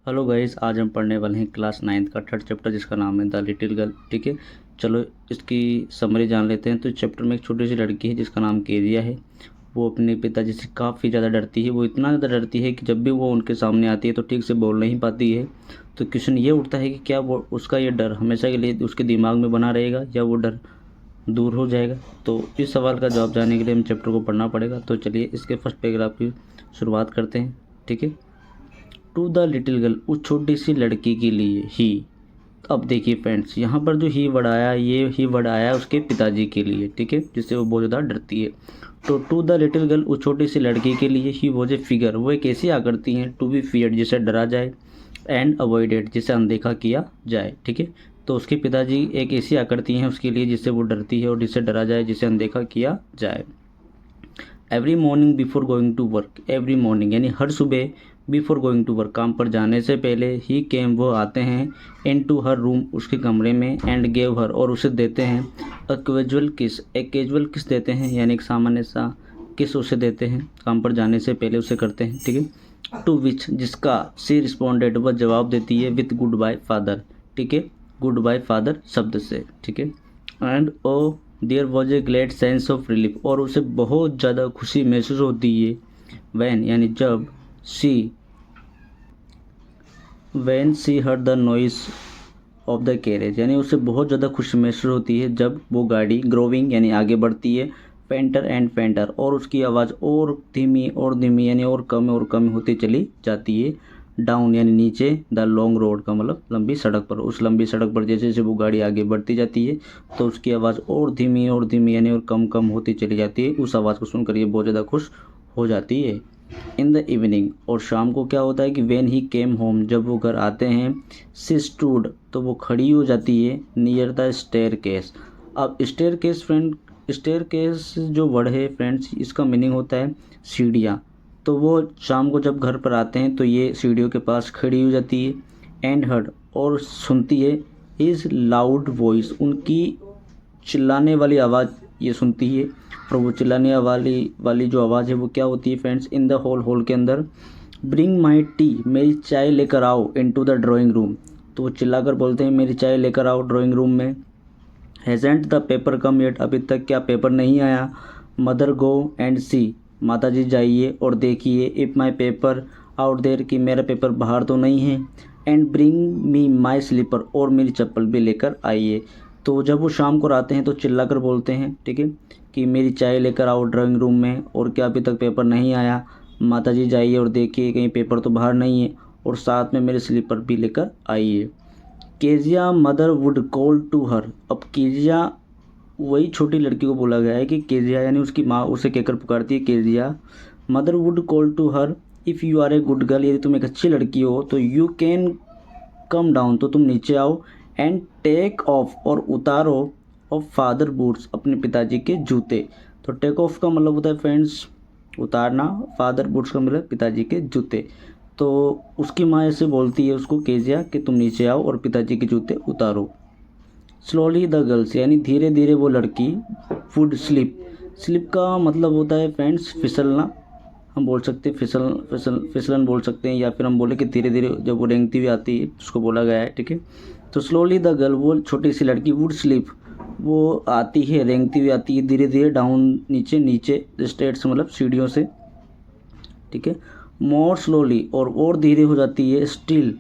Hello guys, आज हम पढ़ने वाले हैं क्लास 9th का थर्ड चैप्टर जिसका नाम है द लिटिल गर्ल। ठीक है, चलो इसकी समरी जान लेते हैं। तो इस चैप्टर में एक छोटी सी लड़की है जिसका नाम केरिया है। वो अपने पिताजी से काफ़ी ज़्यादा डरती है। वो इतना ज़्यादा डरती है कि जब भी वो उनके सामने आती है तो ठीक से बोल नहीं पाती है। तो क्वेश्चन ये उठता है कि क्या वो उसका ये डर हमेशा के लिए उसके दिमाग में बना रहेगा या वो डर दूर हो जाएगा। तो इस सवाल का जवाब जानने के लिए हमें चैप्टर को पढ़ना पड़ेगा। तो चलिए इसके फर्स्ट पैराग्राफ की शुरुआत करते हैं। ठीक है, टू द लिटिल गर्ल, उस छोटी सी लड़की के लिए ही। अब देखिए फ्रेंड्स, यहाँ पर जो ही वर्ड आया, ये ही वर्ड आया उसके पिताजी के लिए। ठीक है, जिससे वो बहुत ज़्यादा डरती है। तो टू द लिटिल गर्ल, उस छोटी सी लड़की के लिए ही वॉज ए फिगर, वो एक ऐसी आकृति है। टू बी फियर्ड, जिसे डरा जाए। एंड अवॉइडेड, जिसे अनदेखा किया जाए। ठीक है, तो उसके पिताजी एक ऐसी आकृति है उसके लिए जिससे वो डरती है और जिसे डरा जाए, जिसे अनदेखा किया जाए। Every morning before going to work, every morning यानी हर सुबह, बिफोर गोइंग टू वर्क काम पर जाने से पहले, ही केम वो आते हैं, इन टू हर रूम उसके कमरे में, एंड गेव हर और उसे देते हैं, अ कैजुअल किस, एक कैजुअल किस देते हैं यानी एक सामान्य सा किस उसे देते हैं, काम पर जाने से पहले उसे करते हैं। ठीक है, टू विच जिसका, सी रिस्पॉन्डेड वह जवाब देती है, विथ गुड बाय फादर। ठीक है, गुड बाय फादर शब्द से। ठीक है, and oh there was a great sense of relief और उसे बहुत ज़्यादा खुशी महसूस होती है, वैन यानी जब, she when she heard the noise of the carriage यानी उसे बहुत ज़्यादा खुशी महसूस होती है जब वो गाड़ी ग्रोविंग यानी आगे बढ़ती है, पेंटर एंड पेंटर और उसकी आवाज़ और धीमी यानी और कम होती चली जाती है, डाउन यानी नीचे, द लॉन्ग रोड का मतलब लंबी सड़क पर। उस लंबी सड़क पर जैसे जैसे वो गाड़ी आगे बढ़ती जाती है तो उसकी आवाज़ और धीमी यानी और कम होती चली जाती है। उस आवाज़ को सुनकर ये बहुत ज़्यादा खुश हो जाती है। इन द इवनिंग और शाम को क्या होता है कि व्हेन ही केम होम जब वो घर आते हैं, सी स्टूड तो वो खड़ी हो जाती है, नियर द स्टेयर केस। अब staircase friend, staircase जो वर्ड है फ्रेंड्स, इसका मीनिंग होता है सीढ़ियाँ। तो वो शाम को जब घर पर आते हैं तो ये सीढ़ियों के पास खड़ी हो जाती है, एंड हर्ड और सुनती है, इज़ लाउड वॉइस उनकी चिल्लाने वाली आवाज़ ये सुनती है। और वो चिल्लाने वाली जो आवाज़ है वो क्या होती है फ्रेंड्स, इन द हॉल के अंदर, ब्रिंग माई टी मेरी चाय लेकर आओ, इनटू द ड्राइंग रूम। तो वो चिल्लाकर बोलते हैं मेरी चाय लेकर आओ ड्राइंग रूम में। हैजेंट द पेपर कम येट अभी तक क्या पेपर नहीं आया। मदर गो एंड सी माता जी जाइए और देखिए, if my paper out there कि मेरा पेपर बाहर तो नहीं है। And bring me my slipper और मेरी चप्पल भी लेकर आइए। तो जब वो शाम को आते हैं तो चिल्लाकर बोलते हैं, ठीक है, कि मेरी चाय लेकर आओ ड्राइंग रूम में और क्या अभी तक पेपर नहीं आया। माता जी जाइए और देखिए कहीं पेपर तो बाहर नहीं है और साथ में मेरे स्लीपर भी लेकर आइए। Kezia mother would call to her, अब केजिया वही छोटी लड़की को बोला गया है कि केजिया यानी उसकी माँ उसे कहकर पुकारती है Kezia. Mother would call to her, if you are a good girl यदि तुम एक अच्छी लड़की हो तो यू कैन कम डाउन तो तुम नीचे आओ, एंड टेक ऑफ और उतारो, ऑफ फादर बूट्स अपने पिताजी के जूते। तो टेक ऑफ का मतलब होता है फ्रेंड्स उतारना, फादर बूट्स का मतलब पिताजी के जूते। तो उसकी माँ ऐसे बोलती है उसको केजिया कि तुम नीचे आओ और पिताजी के जूते उतारो। स्लोली द गर्ल्स यानी धीरे धीरे वो लड़की, वुड स्लिप, स्लिप का मतलब होता है फ्रेंड्स फिसलना। हम बोल सकते हैं फिसलन बोल सकते हैं, या फिर हम बोले कि धीरे धीरे जब वो रेंगती हुई आती है उसको बोला गया है। ठीक है, तो स्लोली द गर्ल वो छोटी सी लड़की, वुड स्लिप वो आती है रेंगती हुई आती है धीरे धीरे, डाउन नीचे स्टेट से मतलब सीढ़ियों से। ठीक है, मोर स्लोली और धीरे हो जाती है, स्टिल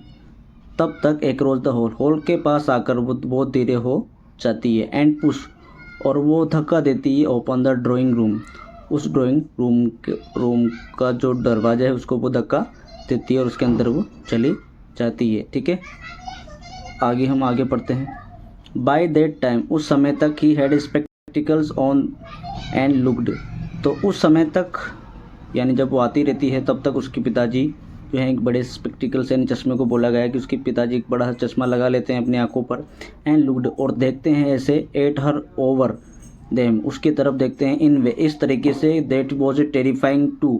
तब तक, एक्रॉस द हॉल के पास आकर वो बहुत धीरे हो जाती है। एंड पुश और वो धक्का देती है, ओपन द ड्राइंग रूम उस ड्राइंग रूम का जो दरवाज़ा है उसको वो धक्का देती है और उसके अंदर वो चली जाती है। ठीक है, आगे हम आगे पढ़ते हैं। बाय दैट टाइम उस समय तक he had spectacles on and looked, तो उस समय तक यानी जब वो आती रहती है तब तक उसके पिताजी जो है एक बड़े स्पेक्टिकल्स यानी चश्मे को बोला गया है कि उसके पिताजी एक बड़ा चश्मा लगा लेते हैं अपनी आंखों पर। एंड लुक्ड और देखते हैं ऐसे, एट हर ओवर देम उसकी तरफ देखते हैं, इन वे इस तरीके से, that was a terrifying to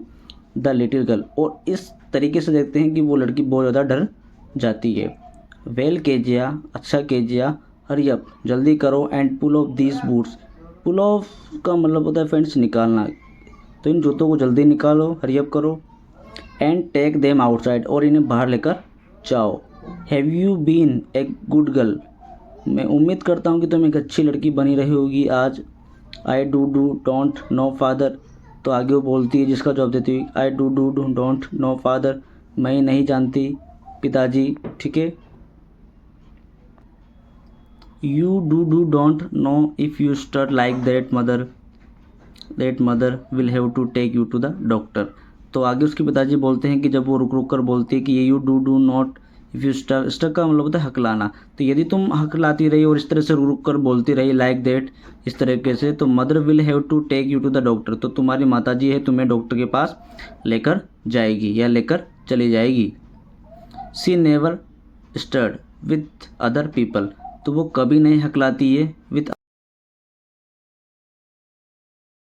the little girl और इस तरीके से देखते हैं कि वो लड़की बहुत ज़्यादा डर जाती है। वेल केजिया अच्छा केजिया, हरी अप जल्दी करो, and pull off these boots, pull off का मतलब होता है फ्रेंड्स निकालना, तो इन जूतों को जल्दी निकालो, हरी अप करो। एंड टेक देम आउटसाइड और इन्हें बाहर लेकर जाओ। Have you been a good girl, मैं उम्मीद करता हूँ कि तुम एक अच्छी लड़की बनी रही होगी आज। I do don't know father, तो आगे वो बोलती है जिसका जवाब देती हुई I do don't know father, मैं नहीं जानती पिताजी। ठीक है। You do don't know if you stud like that mother will have to take you to the doctor. तो आगे उसके पिताजी बोलते हैं कि जब वो रुक रुक कर बोलती है कि ये you do not if you stuck का मतलब होता है हकलाना, तो यदि तुम हकलाती रही और इस तरह से रुक रुक कर बोलती रही लाइक दैट इस तरीके से, तो mother will have to take you to the doctor, तो तुम्हारी माताजी है तुम्हें डॉक्टर के पास लेकर जाएगी या लेकर चली जाएगी। She never stood with other people, तो वो कभी नहीं हकलाती है विथ